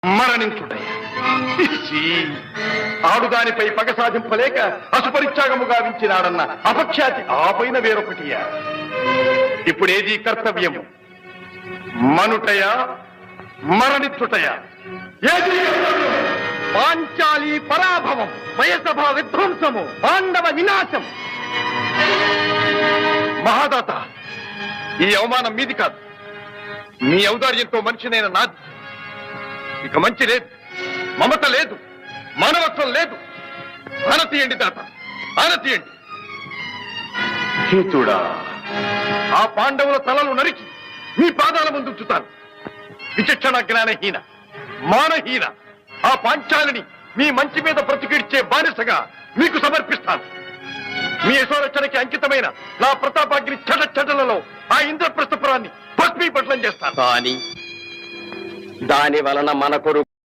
మరణించుటయ్యా. ఆడుదానిపై పగ సాధింపలేక అసుపరిత్యాగము గావించినాడన్న అపఖ్యాతి ఆ పైన వేరొకటియా. ఇప్పుడేది కర్తవ్యము? మనుటయా మరణించుటయా? ఏది కర్తవ్యం? పాంచాలి పరాభవం, వయసభ విధ్వంసము, పాండవ వినాశం. మహాదాత, ఈ అవమానం మీది కాదు, మీ ఔదార్యంతో మనిషినైన నాది. ఇక మంచి లేదు, మమత లేదు, మానవత్వం లేదు. ఆనతీయండి దాత, ఆనతీయండి. హేతుడా, ఆ పాండవుల తలలు నరికి మీ పాదాల ముందు ఉంచుతాను. విచక్షణ జ్ఞానహీన, మానహీన ఆ పాంచాలిని మీ మంచి మీద బ్రతికిడ్చే బానిసగా మీకు సమర్పిస్తాను. మీ యశోరక్షణకి అంకితమైన నా ప్రతాపాగ్ని చెటలలో ఆ ఇంద్రప్రస్థపురాన్ని భస్మీపట్లం చేస్తాను. కానీ దాని వలన మన కొడుకు